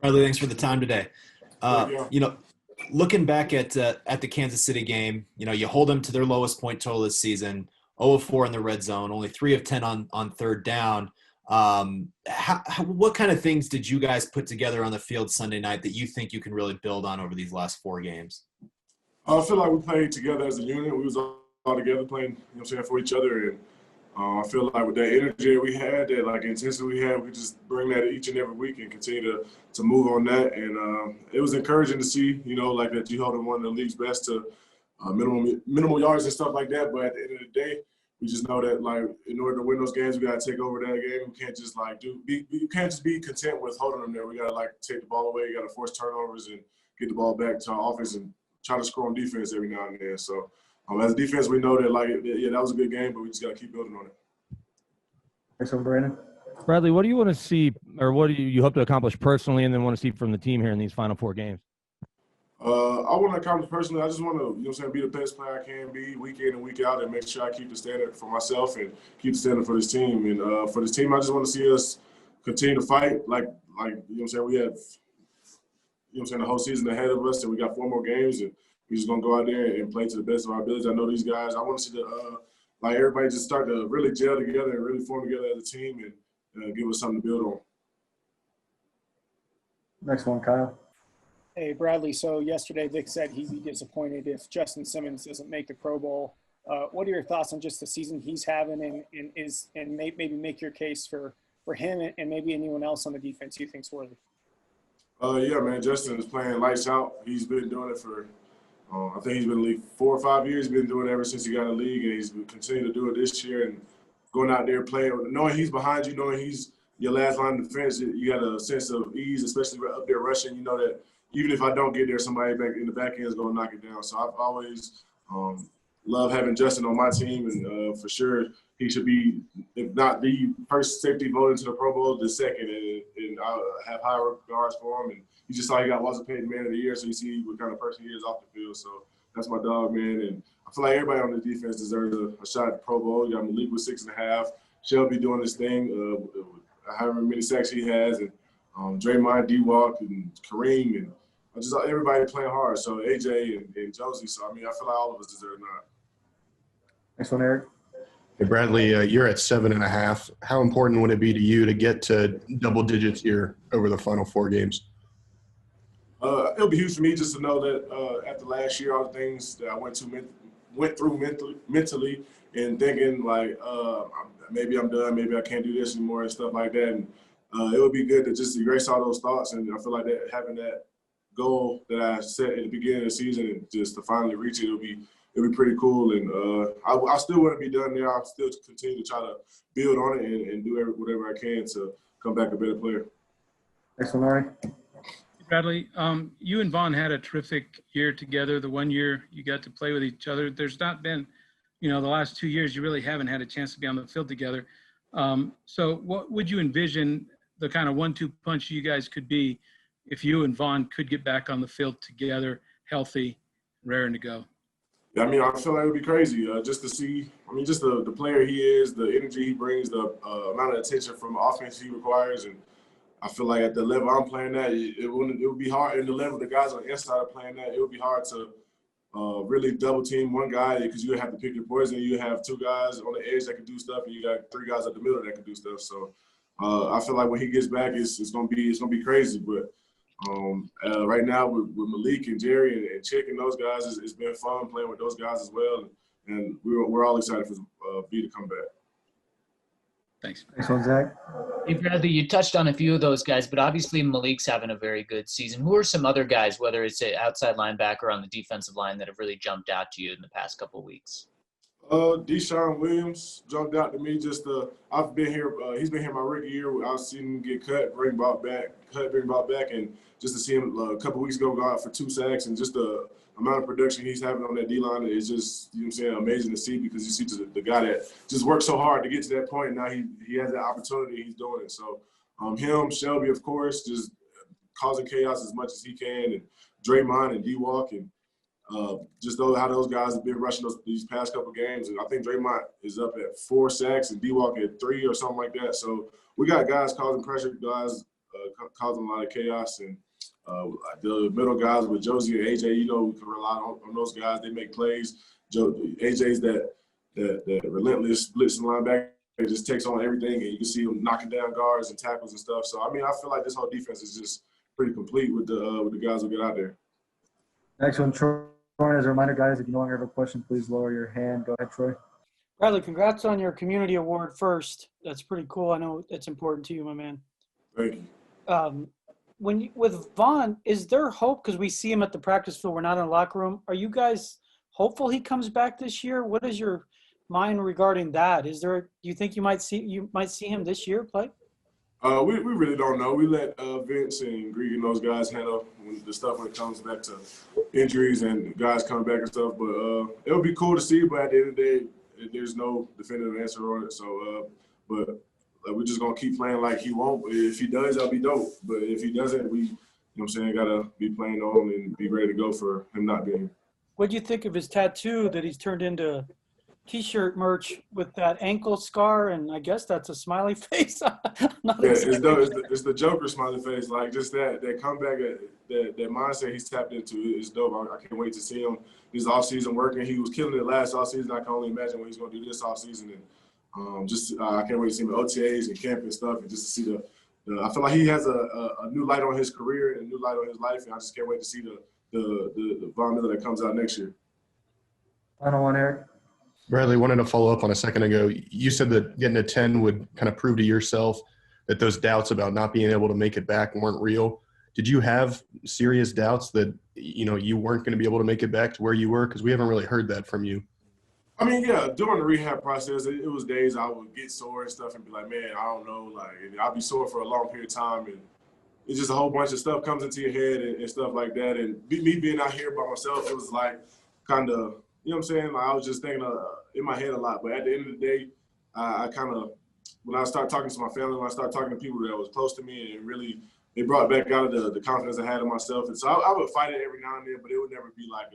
Bradley, thanks for the time today. Thank Uh, you. you know, looking back at the Kansas City game, you hold them to their lowest point total this season, 0 of 4 in the red zone, only 3 of 10 on third down. What kind of things did you guys put together on the field Sunday night that you think you can really build on over these last 4 games? I feel like we played together as a unit. We was all together playing, for each other. And I feel like with that energy we had, that like intensity we had, we could just bring that each and every week and continue to move on that. And it was encouraging to see, like that you held in one of the league's best to minimal yards and stuff like that. But at the end of the day, we just know that like in order to win those games, we got to take over that game. We can't just like you can't just be content with holding them there. We got to like take the ball away. You got to force turnovers and get the ball back to our offense and try to score on defense every now and then. So as a defense, we know that that was a good game, but we just got to keep building on it. Thanks, Brandon. Bradley, what do you want to see, or what do you hope to accomplish personally, and then want to see from the team here in these final 4 games? I want to accomplish personally. I just want to, be the best player I can be week in and week out, and make sure I keep the standard for myself and keep the standard for this team. And for this team, I just want to see us continue to fight. We have, the whole season ahead of us, and we got 4 more games, and we're just gonna go out there and play to the best of our abilities. I know these guys. I want to see everybody just start to really gel together and really form together as a team and give us something to build on. Next one, Kyle. Hey, Bradley. So yesterday Vic said he'd be disappointed if Justin Simmons doesn't make the Pro Bowl. What are your thoughts on just the season he's having and maybe make your case for him and maybe anyone else on the defense you think's worthy? Yeah, man, Justin is playing lights out. He's been doing it for, I think he's been in the league 4 or 5 years. He's been doing it ever since he got in the league, and he's been continuing to do it this year and going out there playing, knowing he's behind you, knowing he's your last line of defense. You got a sense of ease, especially up there rushing. You know that even if I don't get there, somebody back in the back end is going to knock it down. So I've always loved having Justin on my team, and for sure he should be, if not the first safety voted into the Pro Bowl, the second, and I have high regards for him. And you just saw he got Walter Payton Man of the Year, so you see what kind of person he is off the field. So that's my dog, man. And I feel like everybody on the defense deserves a shot at the Pro Bowl. You got Malik with 6.5. Shelby doing his thing, however many sacks he has, and Draymond, D-Walk, and Kareem, and just everybody playing hard. So AJ and Josie. So I feel like all of us deserve that. Next one, Eric. Hey, Bradley, you're at 7.5. How important would it be to you to get to double digits here over the final 4 games? It'll be huge for me just to know that after last year, all the things that I went through mentally and thinking like maybe I'm done, maybe I can't do this anymore and stuff like that. And it would be good to just erase all those thoughts. And I feel like that having that goal that I set at the beginning of the season and just to finally reach it, it'll be pretty cool. And I still want to be done there. I'll still continue to try to build on it and do whatever I can to come back a better player. Next one, Larry. Bradley, you and Vaughn had a terrific year together. The 1 year you got to play with each other. There's not been, the last 2 years you really haven't had a chance to be on the field together. So what would you envision the kind of 1-2 punch you guys could be if you and Vaughn could get back on the field together, healthy, raring to go? Yeah, I feel like it would be crazy just to see. Just the player he is, the energy he brings, the amount of attention from offense he requires, and I feel like at the level I'm playing at, it would be hard. And the level the guys on the inside are playing at, it would be hard to really double team one guy because you have to pick your poison. You have 2 guys on the edge that can do stuff, and you got 3 guys at the middle that can do stuff. So I feel like when he gets back, it's gonna be crazy. But right now with Malik and Jerry and Chick and those guys, it's been fun playing with those guys as well. And we're all excited for B to come back. Thanks. Next one, Zach. Hey, Bradley, you touched on a few of those guys, but obviously Malik's having a very good season. Who are some other guys, whether it's an outside linebacker on the defensive line, that have really jumped out to you in the past couple of weeks? Deshaun Williams jumped out to me. I've been here. He's been here my rookie year. I've seen him get bring brought back, and just to see him a couple weeks ago go out for 2 sacks, and just the amount of production he's having on that D-line is just, amazing to see, because you see the guy that just worked so hard to get to that point. Now he has that opportunity. He's doing it. So him, Shelby, of course, just causing chaos as much as he can, and Draymond and D-Walk, and just how those guys have been rushing these past couple games. And I think Draymond is up at 4 sacks and D-Walk at 3 or something like that. So we got guys causing pressure, guys causing a lot of chaos. And the middle guys with Josie and AJ, you know, we can rely on those guys. They make plays. AJ's that relentless blitzing linebacker. It just takes on everything, and you can see him knocking down guards and tackles and stuff. So, I mean, I feel like this whole defense is just pretty complete with the guys who get out there. Next one, Troy. As a reminder, guys, if you no longer have a question, please lower your hand. Go ahead, Troy. Bradley, congrats on your community award first. That's pretty cool. I know it's important to you, my man. Thank you. With Vaughn, is there hope? Because we see him at the practice field. We're not in the locker room. Are you guys hopeful he comes back this year? What is your mind regarding that? Do you think you might see him this year play? We really don't know. We let Vince and Greg and those guys handle the stuff when it comes back to injuries and guys coming back and stuff. But it would be cool to see. But at the end of the day, there's no definitive answer on it. So, but we're just gonna keep playing like he won't. If he does, that'll be dope. But if he doesn't, we, you know what I'm saying, gotta be playing on and be ready to go for him not being. What do you think of his tattoo that he's turned into T-shirt merch with that ankle scar, and I guess that's a smiley face? It's dope. It's the Joker smiley face. Like, just that comeback, that mindset he's tapped into is dope. I can't wait to see him this offseason working. He was killing it last offseason. I can only imagine what he's going to do this offseason. And I can't wait to see him at OTAs and camp and stuff, and just to see I feel like he has a new light on his career and a new light on his life, and I just can't wait to see the Von Miller that comes out next year. Final one, Eric. Bradley, wanted to follow up on a second ago. You said that getting a 10 would kind of prove to yourself that those doubts about not being able to make it back weren't real. Did you have serious doubts that, you know, you weren't going to be able to make it back to where you were? Because we haven't really heard that from you. I mean, yeah, during the rehab process, it was days I would get sore and stuff and be like, man, I don't know. Like, I'll be sore for a long period of time. And it's just a whole bunch of stuff comes into your head and stuff like that. And me being out here by myself, it was like kind of, you know what I'm saying? Like, I was just thinking in my head a lot. But at the end of the day, I kind of, when I started talking to my family, when I started talking to people that was close to me, and really, it brought back out of the confidence I had in myself. And so I would fight it every now and then, but it would never be like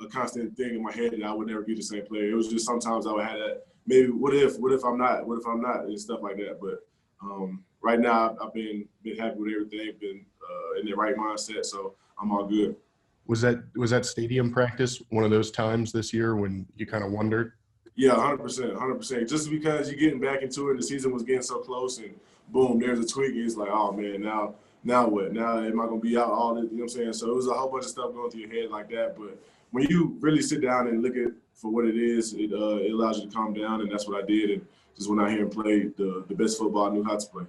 a constant thing in my head that I would never be the same player. It was just sometimes I would have that, maybe what if I'm not, and stuff like that. But right now, I've been happy with everything, been in the right mindset, so I'm all good. Was that stadium practice one of those times this year when you kind of wondered? Yeah, 100%. Just because you're getting back into it and the season was getting so close and boom, there's a tweak. It's like, oh, man, now what? Now am I going to be out all this? You know what I'm saying? So it was a whole bunch of stuff going through your head like that. But when you really sit down and look at for what it is, it allows you to calm down, and that's what I did. And just went out here and played the best football I knew how to play.